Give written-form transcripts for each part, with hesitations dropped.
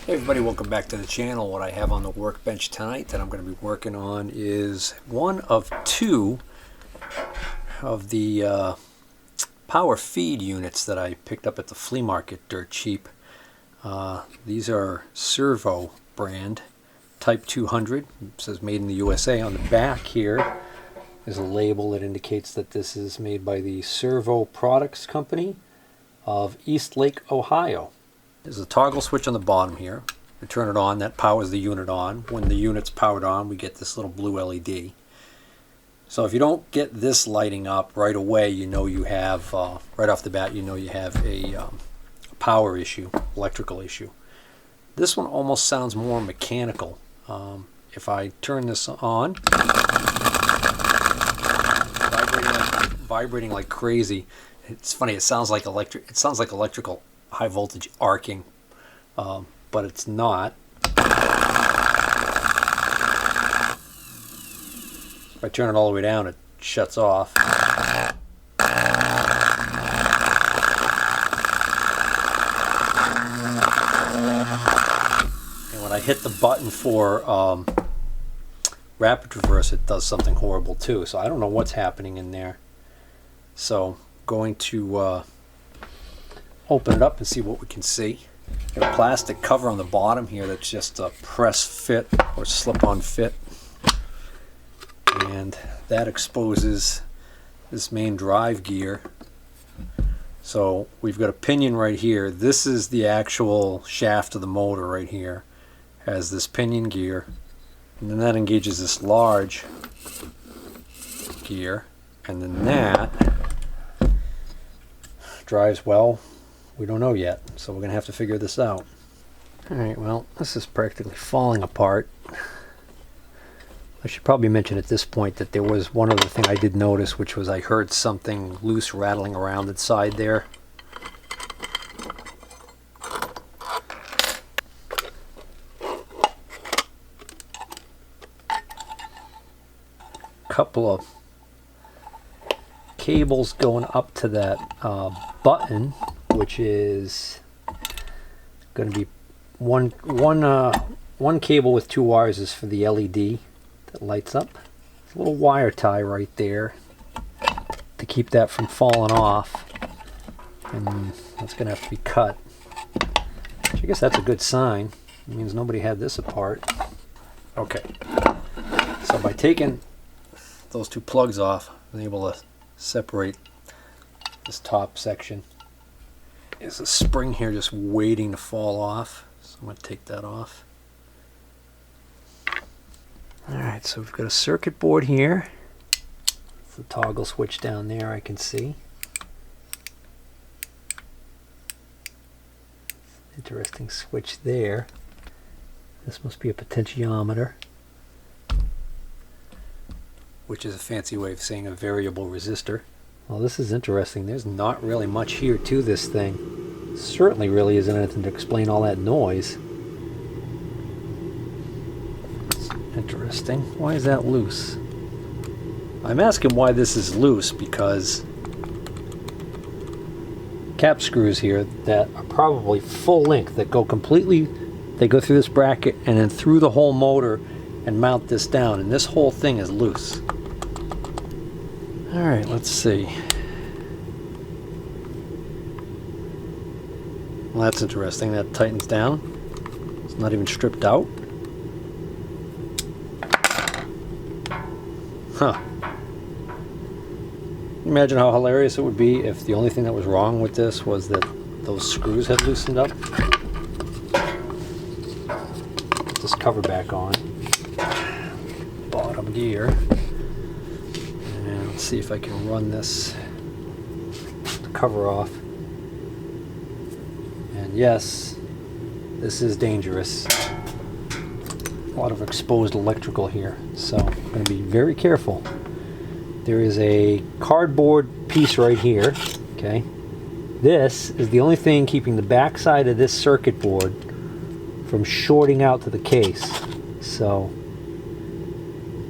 Hey everybody, welcome back to the channel. What I have on the workbench tonight that I'm going to be working on is one of two of the power feed units that I picked up at the flea market dirt cheap. These are Servo brand Type 200. It says made in the USA. On the back here is a label that indicates that this is made by the Servo Products Company of East Lake, Ohio. There's a toggle switch on the bottom here. We turn it on, that powers the unit on. When the unit's powered on, we get this little blue LED. So if you don't get this lighting up right away, you know you have, right off the bat, you know you have a power issue, electrical issue. This one almost sounds more mechanical. If I turn this on, vibrating like crazy. It's funny, it sounds like electrical high voltage arcing, but it's not. If I turn it all the way down, it shuts off. And when I hit the button for rapid reverse, it does something horrible too. So I don't know what's happening in there. So going to open it up and see what we can see. Got a plastic cover on the bottom here that's just a press fit or slip-on fit, and that exposes this main drive gear. So we've got a pinion right here. This is the actual shaft of the motor right here. Has this pinion gear, and then that engages this large gear, and then that drives, well, we don't know yet, so we're gonna have to figure this out. Alright, well, this is practically falling apart. I should probably mention at this point that there was one other thing I did notice, which was I heard something loose rattling around inside there. Couple of cables going up to that button, which is going to be one cable with two wires is for the LED that lights up. There's a little wire tie right there to keep that from falling off, and that's going to have to be cut. Which I guess that's a good sign. It means nobody had this apart. Okay, so by taking those two plugs off, I'm able to separate this top section. There's a spring here just waiting to fall off, so I'm going to take that off. Alright, so we've got a circuit board here. It's the toggle switch down there I can see. Interesting switch there. This must be a potentiometer, which is a fancy way of saying a variable resistor. Well, this is interesting. There's not really much here to this thing. Certainly really isn't anything to explain all that noise. It's interesting. Why is that loose? I'm asking why this is loose because cap screws here that are probably full length, that go completely, they go through this bracket and then through the whole motor and mount this down, and this whole thing is loose. Alright, let's see. Well, that's interesting. That tightens down. It's not even stripped out. Huh. Imagine how hilarious it would be if the only thing that was wrong with this was that those screws had loosened up. Put this cover back on. Bottom gear. Let's see if I can run this cover off. And yes, this is dangerous. A lot of exposed electrical here, so I'm going to be very careful. There is a cardboard piece right here. Okay, this is the only thing keeping the back side of this circuit board from shorting out to the case, so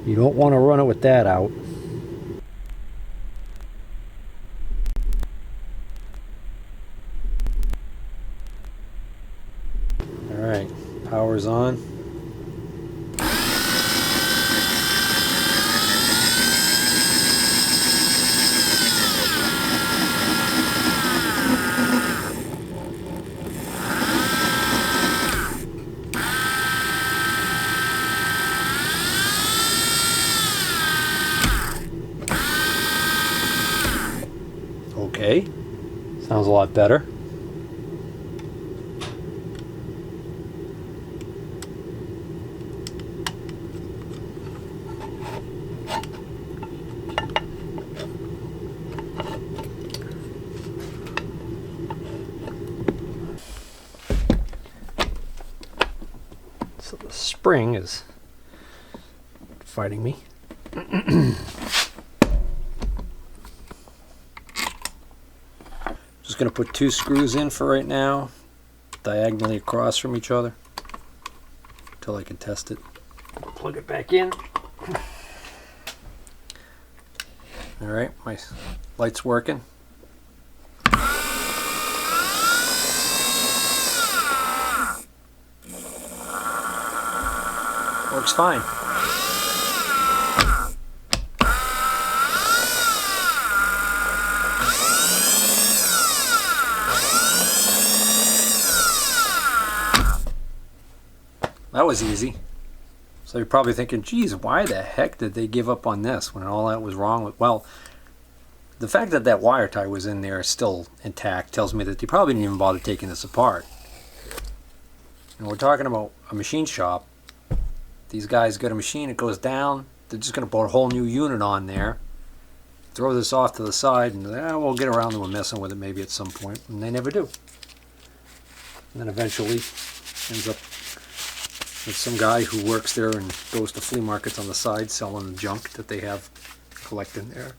you don't want to run it with that out. Alright, Power's on. Okay, sounds a lot better. So the spring is fighting me. Just going to put 2 screws in for right now, diagonally across from each other, until I can test it. Plug it back in. Alright, my light's working. Works fine. That was easy. So you're probably thinking, geez, why the heck did they give up on this when all that was wrong with... Well, the fact that that wire tie was in there still intact tells me that they probably didn't even bother taking this apart. And we're talking about a machine shop. These guys got a machine, it goes down, they're just going to put a whole new unit on there, throw this off to the side, and we'll get around to messing with it maybe at some point, and they never do. And then eventually ends up with some guy who works there and goes to flea markets on the side selling the junk that they have collected there.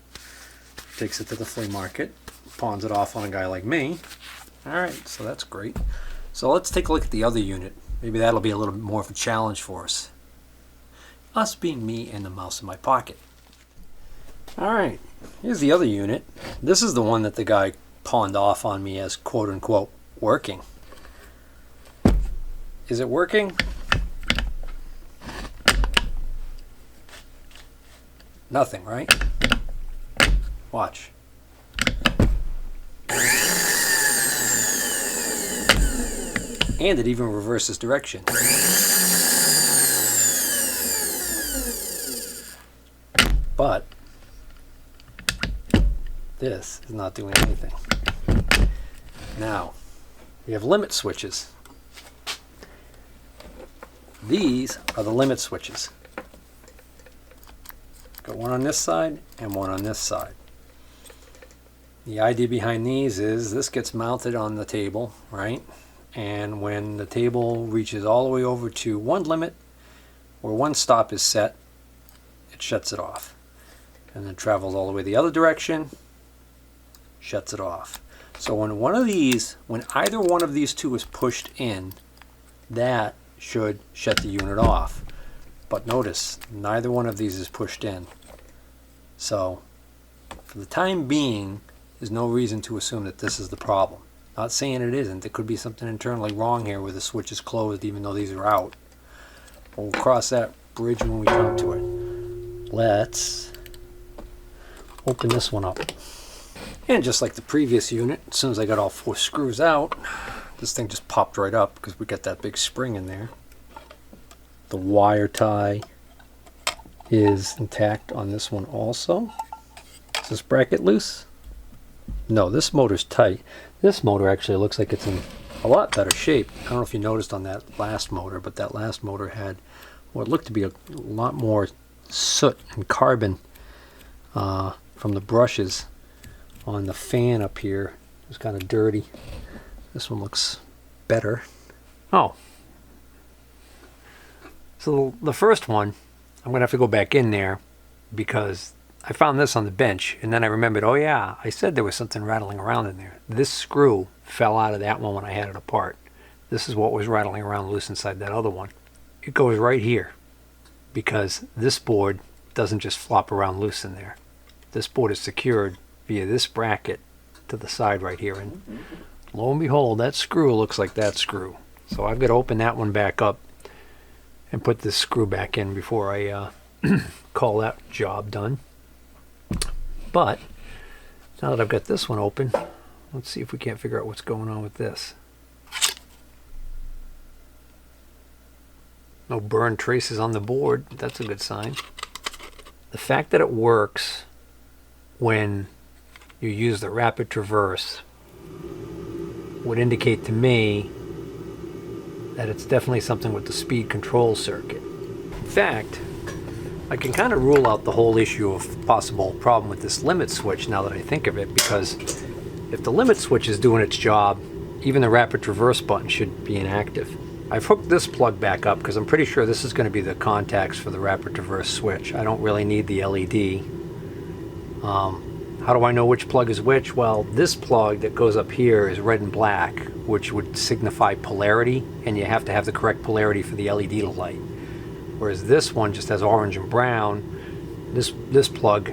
Takes it to the flea market, pawns it off on a guy like me. Alright, so that's great. So let's take a look at the other unit. Maybe that'll be a little bit more of a challenge for us. Us being me and the mouse in my pocket. Alright, here's the other unit. This is the one that the guy pawned off on me as quote-unquote working. Is it working? Nothing, right? Watch. And it even reverses direction. But this is not doing anything. Now, we have limit switches. These are the limit switches. Got one on this side and one on this side. The idea behind these is this gets mounted on the table, right? And when the table reaches all the way over to one limit, where one stop is set, it shuts it off. And then travels all the way the other direction, shuts it off. So when either one of these two is pushed in, that should shut the unit off. But notice, neither one of these is pushed in. So, for the time being, there's no reason to assume that this is the problem. Not saying it isn't. There could be something internally wrong here where the switch is closed even though these are out. But we'll cross that bridge when we come to it. Let's open this one up. And just like the previous unit, as soon as I got all 4 screws out, this thing just popped right up because we got that big spring in there. The wire tie is intact on this one also. Is this bracket loose? No, this motor's tight. This motor actually looks like it's in a lot better shape. I don't know if you noticed on that last motor, but that last motor had what looked to be a lot more soot and carbon from the brushes on the fan up here. It was kind of dirty. This one looks better. Oh. So the first one, I'm going to have to go back in there because I found this on the bench and then I remembered, oh yeah, I said there was something rattling around in there. This screw fell out of that one when I had it apart. This is what was rattling around loose inside that other one. It goes right here because this board doesn't just flop around loose in there. This board is secured via this bracket to the side right here, and lo and behold, that screw looks like that screw. So I've got to open that one back up and put this screw back in before I call that job done. But now that I've got this one open, let's see if we can't figure out what's going on with this. No burn traces on the board. That's a good sign. The fact that it works when you use the rapid traverse would indicate to me that it's definitely something with the speed control circuit. In fact, I can kind of rule out the whole issue of possible problem with this limit switch now that I think of it, because if the limit switch is doing its job, even the rapid traverse button should be inactive. I've hooked this plug back up because I'm pretty sure this is going to be the contacts for the rapid traverse switch. I don't really need the LED. How do I know which plug is which? Well, this plug that goes up here is red and black, which would signify polarity, and you have to have the correct polarity for the LED to light. Whereas this one just has orange and brown. This plug,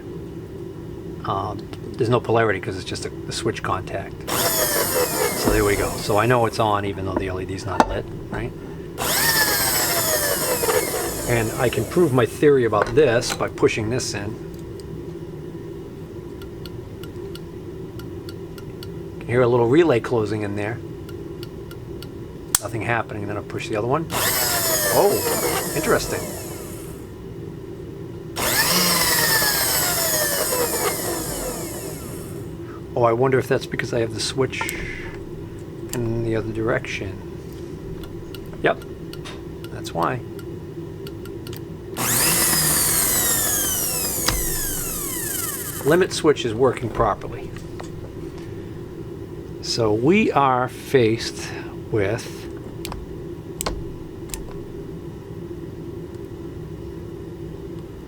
there's no polarity because it's just a switch contact. So there we go. So I know it's on even though the LED's not lit, right? And I can prove my theory about this by pushing this in. You can hear a little relay closing in there. Nothing happening. Then I'll push the other one. Oh, interesting. Oh, I wonder if that's because I have the switch in the other direction. Yep, that's why. Limit switch is working properly. So we are faced with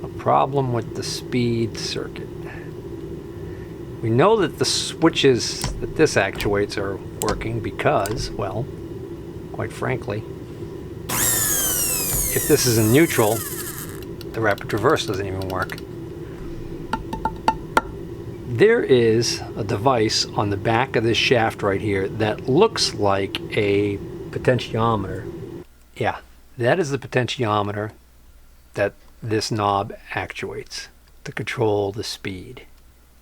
a problem with the speed circuit. We know that the switches that this actuates are working because, well, quite frankly, if this is in neutral, the rapid traverse doesn't even work. There is a device on the back of this shaft right here that looks like a potentiometer. Yeah, that is the potentiometer that this knob actuates to control the speed.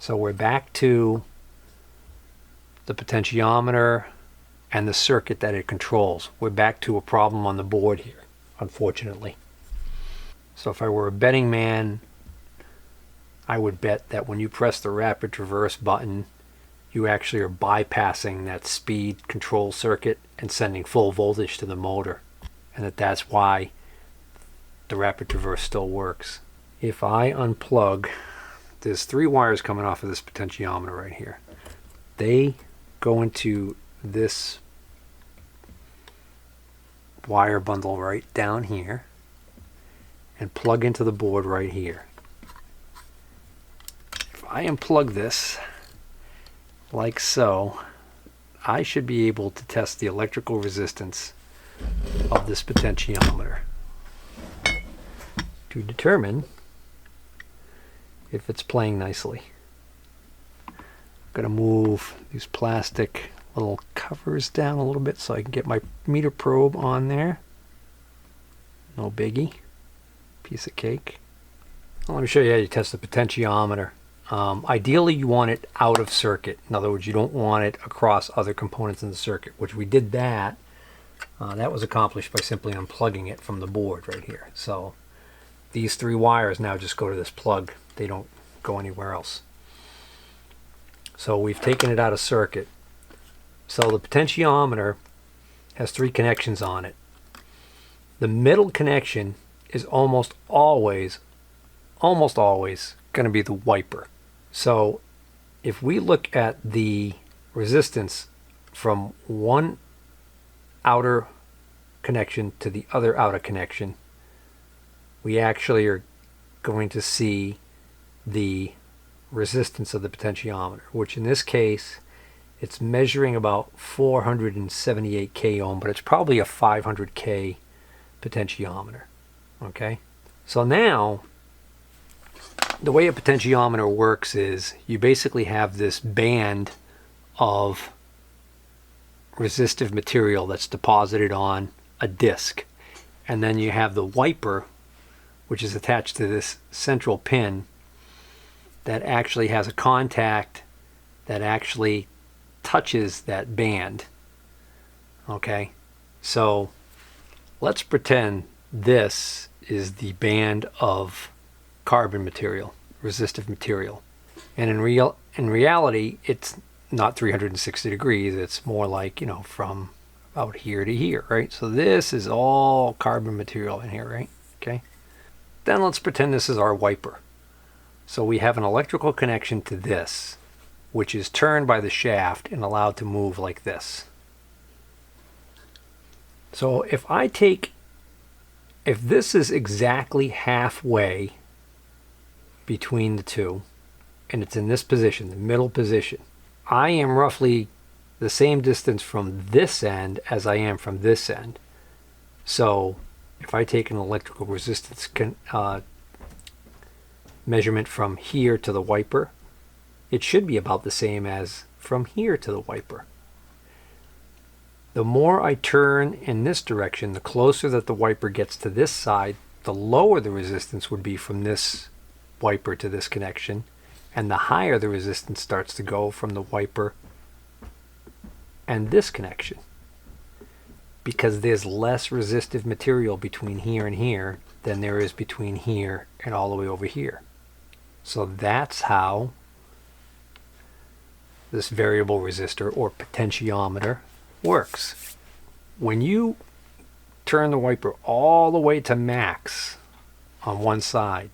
So we're back to the potentiometer and the circuit that it controls. We're back to a problem on the board here, unfortunately. So if I were a betting man, I would bet that when you press the rapid traverse button, you actually are bypassing that speed control circuit and sending full voltage to the motor, and that's why the rapid traverse still works. If I unplug, there's 3 wires coming off of this potentiometer right here. They go into this wire bundle right down here and plug into the board right here. If I unplug this like so, I should be able to test the electrical resistance of this potentiometer to determine if it's playing nicely. I'm going to move these plastic little covers down a little bit so I can get my meter probe on there. No biggie. Piece of cake. Well, let me show you how you test the potentiometer. Ideally you want it out of circuit. In other words, you don't want it across other components in the circuit, which we did that. That was accomplished by simply unplugging it from the board right here. So these 3 wires now just go to this plug. They don't go anywhere else. So we've taken it out of circuit. So the potentiometer has 3 connections on it. The middle connection is almost always going to be the wiper. So if we look at the resistance from one outer connection to the other outer connection, we actually are going to see the resistance of the potentiometer, which in this case it's measuring about 478 k ohm, but it's probably a 500 k potentiometer. Okay, so now the way a potentiometer works is you basically have this band of resistive material that's deposited on a disc. And then you have the wiper, which is attached to this central pin that actually has a contact that actually touches that band. Okay, so let's pretend this is the band of carbon material, resistive material. And in reality, it's not 360 degrees. It's more like, from about here to here, right? So this is all carbon material in here, right? Okay. Then let's pretend this is our wiper. So we have an electrical connection to this, which is turned by the shaft and allowed to move like this. So if this is exactly halfway between the two, and it's in this position, the middle position, I am roughly the same distance from this end as I am from this end. So if I take an electrical resistance measurement from here to the wiper, it should be about the same as from here to the wiper. The more I turn in this direction, the closer that the wiper gets to this side, the lower the resistance would be from this wiper to this connection, and the higher the resistance starts to go from the wiper and this connection, because there's less resistive material between here and here than there is between here and all the way over here. So that's how this variable resistor or potentiometer works. When you turn the wiper all the way to max on one side,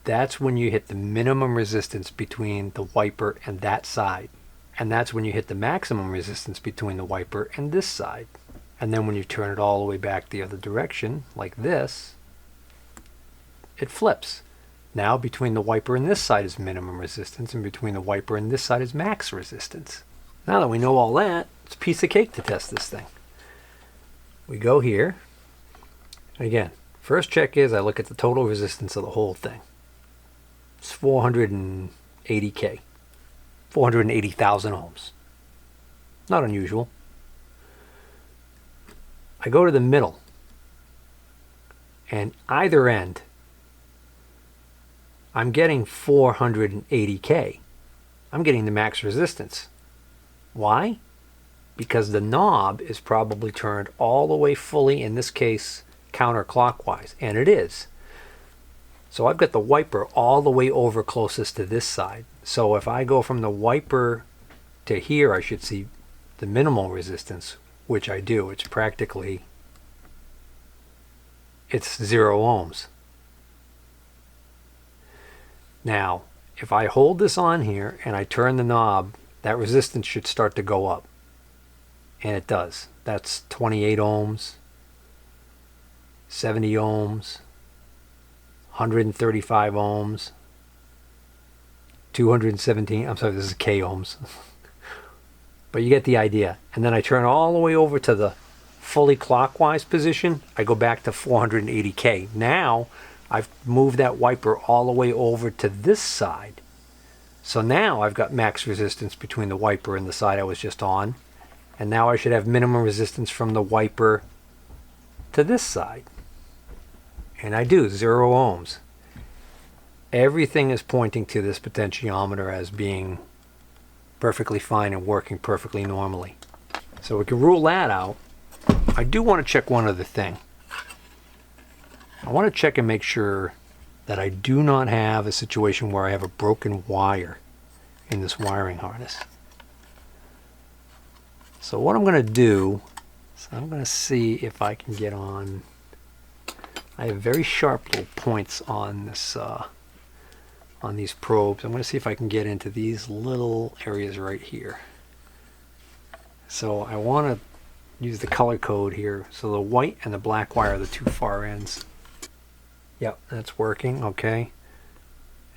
that's when you hit the minimum resistance between the wiper and that side. And that's when you hit the maximum resistance between the wiper and this side. And then when you turn it all the way back the other direction, like this, it flips. Now between the wiper and this side is minimum resistance, and between the wiper and this side is max resistance. Now that we know all that, it's a piece of cake to test this thing. We go here. Again, first check is I look at the total resistance of the whole thing. It's 480K. 480,000 ohms. Not unusual. I go to the middle, and either end, I'm getting 480K. I'm getting the max resistance. Why? Because the knob is probably turned all the way fully, in this case, counterclockwise, and it is. So I've got the wiper all the way over closest to this side. So if I go from the wiper to here, I should see the minimal resistance, which I do. It's 0 ohms. Now, if I hold this on here and I turn the knob, that resistance should start to go up. And it does. That's 28 ohms, 70 ohms, 135 ohms, 217, I'm sorry, this is K ohms. But you get the idea. And then I turn all the way over to the fully clockwise position. I go back to 480K. Now I've moved that wiper all the way over to this side. So now I've got max resistance between the wiper and the side I was just on. And now I should have minimum resistance from the wiper to this side. And I do, 0 ohms. Everything is pointing to this potentiometer as being perfectly fine and working perfectly normally. So we can rule that out. I do want to check one other thing. I want to check and make sure that I do not have a situation where I have a broken wire in this wiring harness. So what I'm going to do is I'm going to see if I can get on. I have very sharp little points on this on these probes. I'm going to see if I can get into these little areas right here. So I want to use the color code here. So the white and the black wire are the two far ends. Yep, that's working. Okay.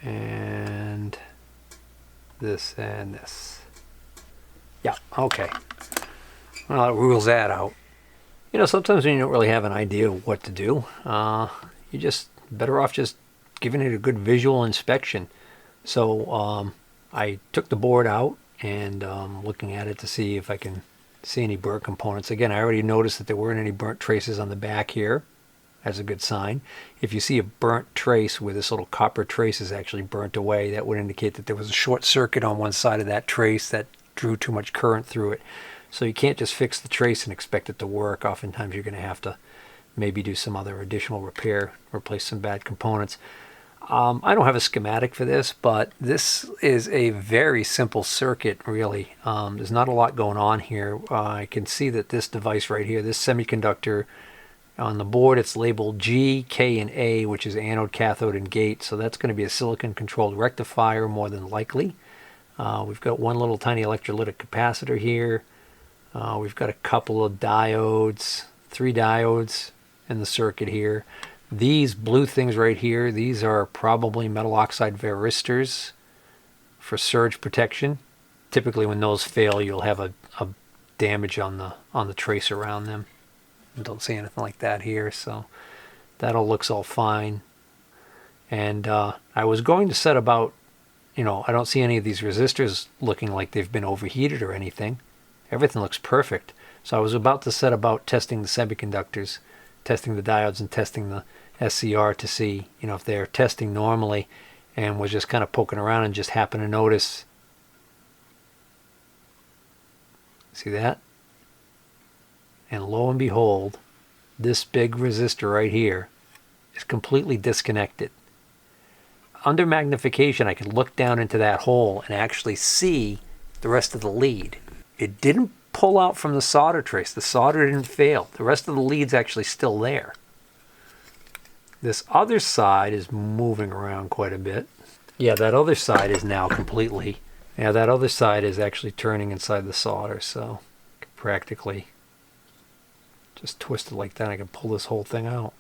And this and this. Yeah, okay. Well, that rules that out. You know, sometimes when you don't really have an idea of what to do, you just better off just giving it a good visual inspection. So I took the board out and looking at it to see if I can see any burnt components. Again, I already noticed that there weren't any burnt traces on the back here. That's a good sign. If you see a burnt trace where this little copper trace is actually burnt away, that would indicate that there was a short circuit on one side of that trace that drew too much current through it. So you can't just fix the trace and expect it to work. Oftentimes you're going to have to maybe do some other additional repair, replace some bad components. I don't have a schematic for this, but this is a very simple circuit, really. There's not a lot going on here. I can see that this device right here, this semiconductor on the board, it's labeled G, K, and A, which is anode, cathode, and gate. So that's going to be a silicon-controlled rectifier more than likely. We've got one little tiny electrolytic capacitor here. We've got a couple of diodes, 3 diodes in the circuit here. These blue things right here, these are probably metal oxide varistors for surge protection. Typically when those fail, you'll have a damage on the trace around them. I don't see anything like that here, so that all looks all fine. And I was going to set about, I don't see any of these resistors looking like they've been overheated or anything. Everything looks perfect. So I was about to set about testing the semiconductors, testing the diodes, and testing the SCR to see, if they're testing normally, and was just kind of poking around and just happened to notice. See that? And lo and behold, this big resistor right here is completely disconnected. Under magnification, I can look down into that hole and actually see the rest of the lead. It didn't pull out from the solder trace. The solder didn't fail. The rest of the lead's actually still there. This other side is moving around quite a bit. Yeah, that other side is now completely, that other side is actually turning inside the solder, so I can practically just twist it like that. I can pull this whole thing out.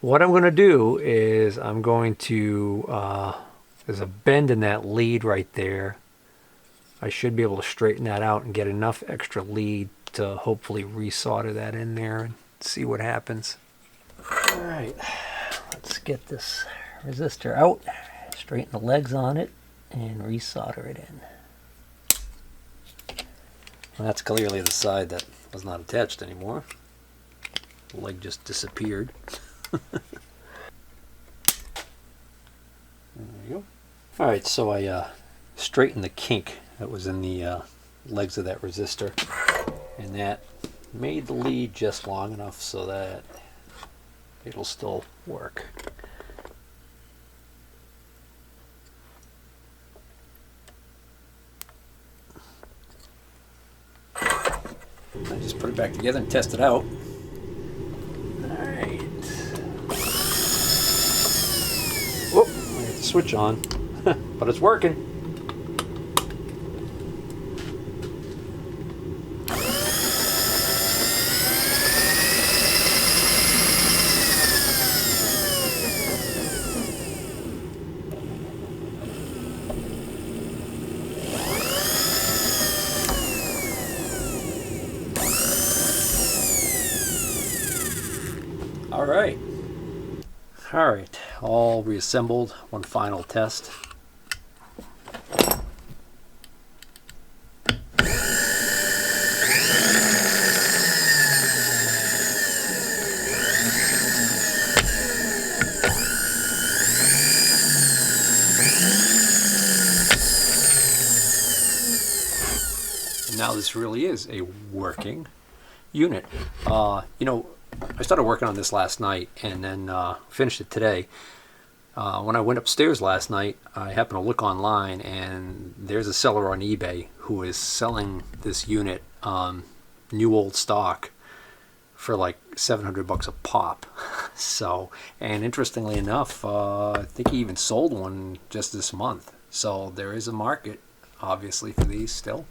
What I'm going to do is I'm going to, there's a bend in that lead right there. I should be able to straighten that out and get enough extra lead to hopefully resolder that in there and see what happens. All right. Let's get this resistor out, straighten the legs on it, and resolder it in. Well, that's clearly the side that was not attached anymore. The leg just disappeared. There you go. Alright, so I straightened the kink that was in the legs of that resistor, and that made the lead just long enough so that it'll still work. I just put it back together and test it out. Alright. Whoop, I got the switch on, but it's working. All right, all reassembled. One final test. Now this really is a working unit. I started working on this last night and then finished it today. When I went upstairs last night, I happened to look online, and there's a seller on eBay who is selling this unit, new old stock, for like $700 a pop. So, and interestingly enough, I think he even sold one just this month. So there is a market, obviously, for these still.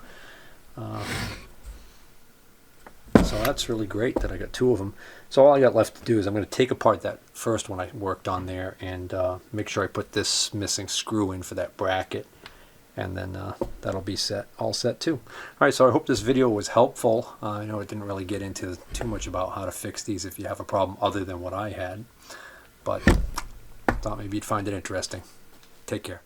So that's really great that I got 2 of them. So all I got left to do is I'm going to take apart that first one I worked on there and make sure I put this missing screw in for that bracket. And then that'll be all set too. Alright, so I hope this video was helpful. I know it didn't really get into too much about how to fix these if you have a problem other than what I had. But I thought maybe you'd find it interesting. Take care.